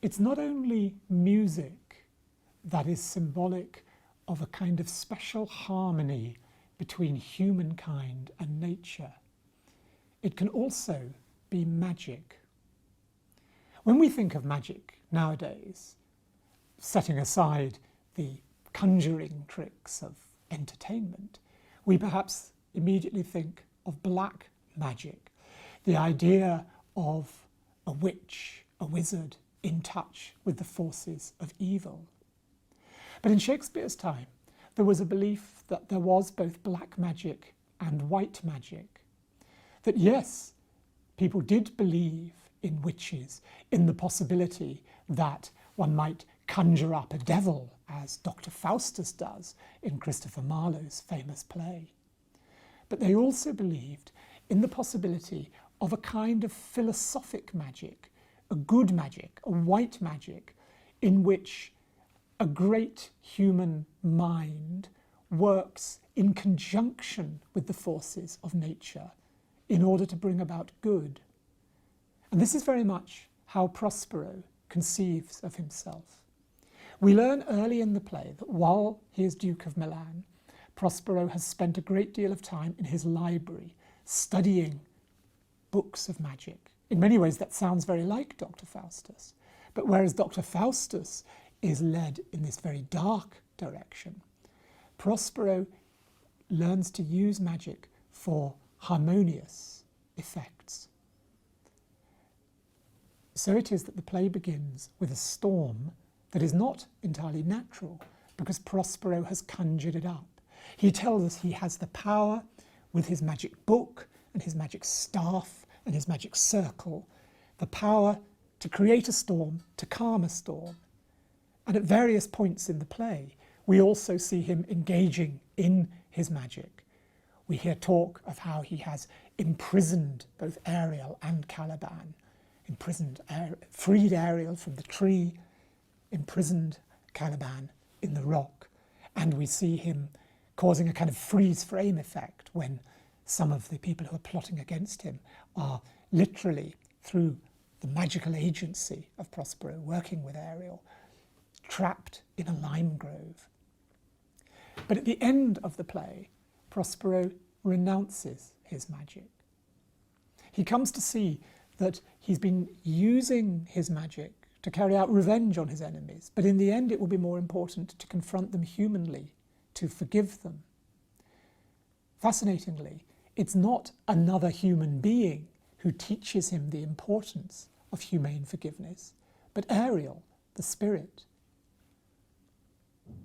It's not only music that is symbolic of a kind of special harmony between humankind and nature. It can also be magic. When we think of magic nowadays, setting aside the conjuring tricks of entertainment, we perhaps immediately think of black magic, the idea of a witch, a wizard in touch with the forces of evil. But in Shakespeare's time, there was a belief that there was both black magic and white magic. That yes, people did believe in witches, in the possibility that one might conjure up a devil, as Dr. Faustus does in Christopher Marlowe's famous play. But they also believed in the possibility of a kind of philosophic magic, a good magic, a white magic, in which a great human mind works in conjunction with the forces of nature in order to bring about good. And this is very much how Prospero conceives of himself. We learn early in the play that while he is Duke of Milan, Prospero has spent a great deal of time in his library studying books of magic. In many ways that sounds very like Dr. Faustus, but whereas Dr. Faustus is led in this very dark direction, Prospero learns to use magic for harmonious effects. So it is that the play begins with a storm that is not entirely natural, because Prospero has conjured it up. He tells us he has the power with his magic book and his magic staff and his magic circle, the power to create a storm, to calm a storm. And at various points in the play, we also see him engaging in his magic. We hear talk of how he has imprisoned both Ariel and Caliban, freed Ariel from the tree, imprisoned Caliban in the rock. And we see him causing a kind of freeze frame effect when some of the people who are plotting against him are literally, through the magical agency of Prospero working with Ariel, trapped in a lime grove. But at the end of the play, Prospero renounces his magic. He comes to see that he's been using his magic to carry out revenge on his enemies, but in the end it will be more important to confront them humanly, to forgive them. Fascinatingly, it's not another human being who teaches him the importance of humane forgiveness, but Ariel, the spirit.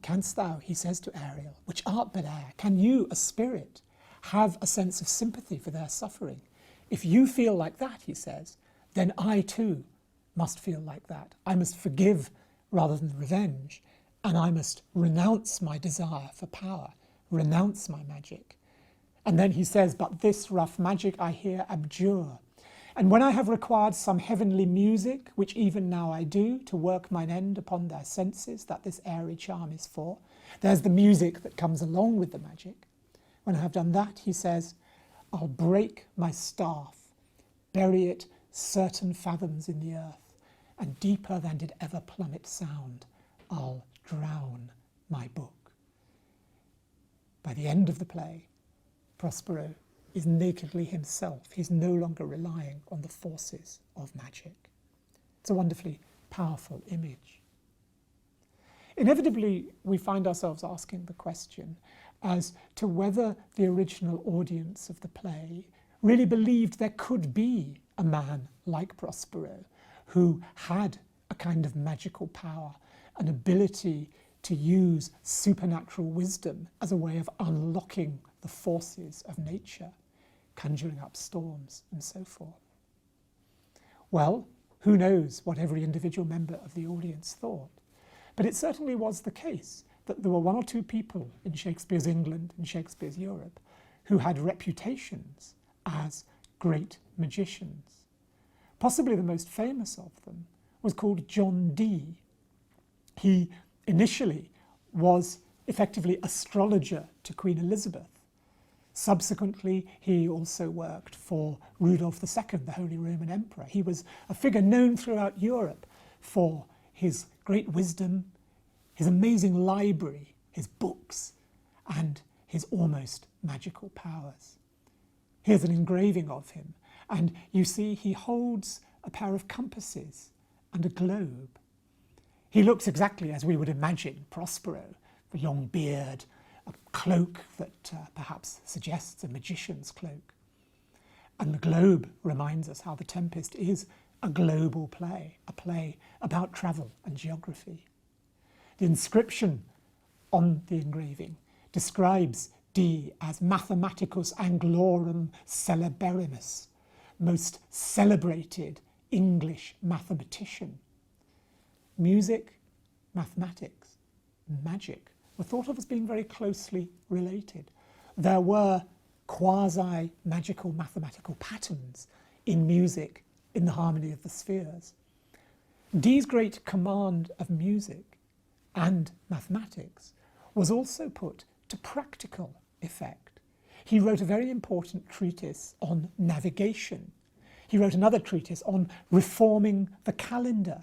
Canst thou, he says to Ariel, which art but air, can you, a spirit, have a sense of sympathy for their suffering? If you feel like that, he says, then I too must feel like that. I must forgive rather than revenge, and I must renounce my desire for power, renounce my magic. And then he says, but this rough magic I here abjure. And when I have required some heavenly music, which even now I do, to work mine end upon their senses, that this airy charm is for, there's the music that comes along with the magic. When I have done that, he says, I'll break my staff, bury it certain fathoms in the earth, and deeper than did ever plummet sound, I'll drown my book. By the end of the play, Prospero is nakedly himself. He's no longer relying on the forces of magic. It's a wonderfully powerful image. Inevitably, we find ourselves asking the question as to whether the original audience of the play really believed there could be a man like Prospero who had a kind of magical power, an ability to use supernatural wisdom as a way of unlocking the forces of nature, conjuring up storms and so forth. Well, who knows what every individual member of the audience thought, but it certainly was the case that there were one or two people in Shakespeare's England and Shakespeare's Europe who had reputations as great magicians. Possibly the most famous of them was called John Dee. He initially was effectively astrologer to Queen Elizabeth. Subsequently, he also worked for Rudolph II, the Holy Roman Emperor. He was a figure known throughout Europe for his great wisdom, his amazing library, his books, and his almost magical powers. Here's an engraving of him, and you see he holds a pair of compasses and a globe. He looks exactly as we would imagine Prospero, the long beard, a cloak that perhaps suggests a magician's cloak. And the globe reminds us how The Tempest is a global play, a play about travel and geography. The inscription on the engraving describes Dee as Mathematicus Anglorum Celeberimus, most celebrated English mathematician. Music, mathematics, magic were thought of as being very closely related. There were quasi-magical mathematical patterns in music, in the harmony of the spheres. Dee's great command of music and mathematics was also put to practical effect. He wrote a very important treatise on navigation. He wrote another treatise on reforming the calendar,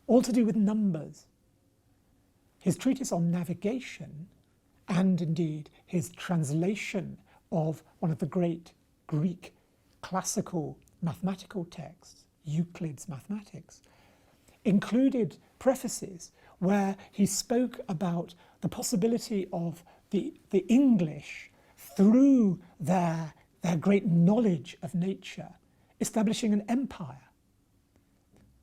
all to do with numbers. His treatise on navigation, and indeed his translation of one of the great Greek classical mathematical texts, Euclid's Mathematics, included prefaces where he spoke about the possibility of the English, through their great knowledge of nature, establishing an empire.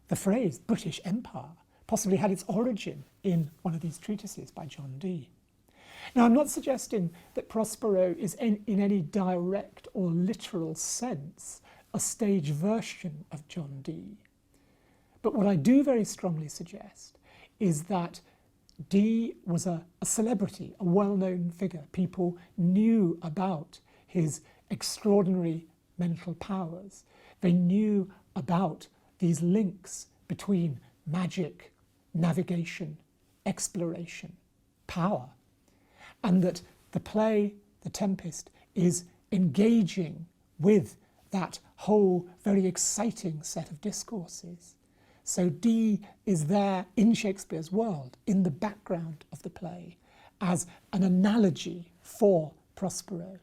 The phrase British Empire possibly had its origin in one of these treatises by John Dee. Now, I'm not suggesting that Prospero is in any direct or literal sense a stage version of John Dee. But what I do very strongly suggest is that Dee was a celebrity, a well-known figure. People knew about his extraordinary mental powers. They knew about these links between magic, navigation, exploration, power, and that the play, The Tempest, is engaging with that whole very exciting set of discourses. So Dee is there in Shakespeare's world, in the background of the play, as an analogy for Prospero.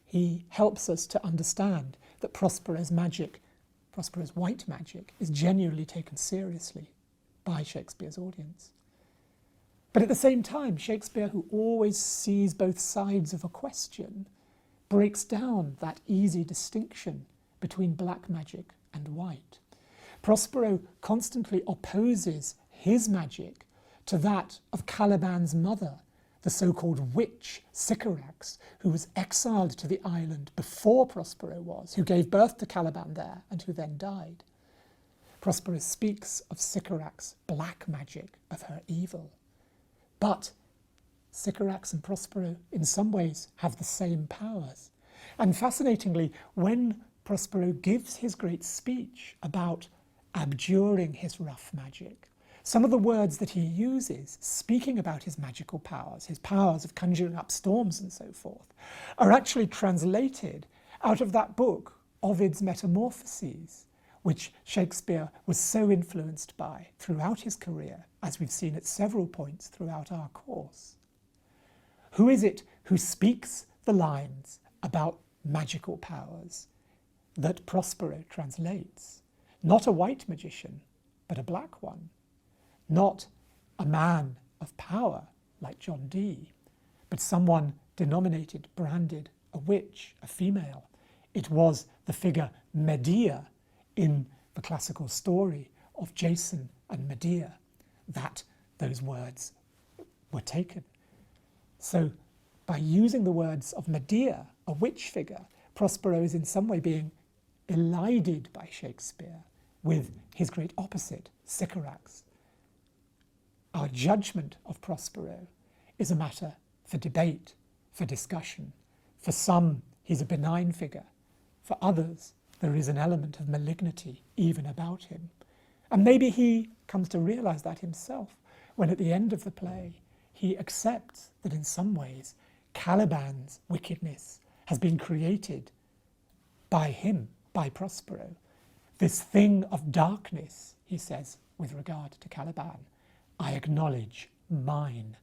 He helps us to understand that Prospero's magic, Prospero's white magic, is genuinely taken seriously by Shakespeare's audience. But at the same time, Shakespeare, who always sees both sides of a question, breaks down that easy distinction between black magic and white. Prospero constantly opposes his magic to that of Caliban's mother, the so-called witch Sycorax, who was exiled to the island before Prospero was, who gave birth to Caliban there and who then died. Prospero speaks of Sycorax' black magic, of her evil. But Sycorax and Prospero in some ways have the same powers. And fascinatingly, when Prospero gives his great speech about abjuring his rough magic, some of the words that he uses, speaking about his magical powers, his powers of conjuring up storms and so forth, are actually translated out of that book, Ovid's Metamorphoses, which Shakespeare was so influenced by throughout his career, as we've seen at several points throughout our course. Who is it who speaks the lines about magical powers that Prospero translates? Not a white magician, but a black one. Not a man of power like John Dee, but someone denominated, branded, a witch, a female. It was the figure Medea in the classical story of Jason and Medea that those words were taken. So by using the words of Medea, a witch figure, Prospero is in some way being elided by Shakespeare with his great opposite, Sycorax. Our judgment of Prospero is a matter for debate, for discussion. For some, he's a benign figure. For others, there is an element of malignity even about him. And maybe he comes to realise that himself when at the end of the play he accepts that in some ways Caliban's wickedness has been created by him, by Prospero. This thing of darkness, he says, with regard to Caliban. I acknowledge mine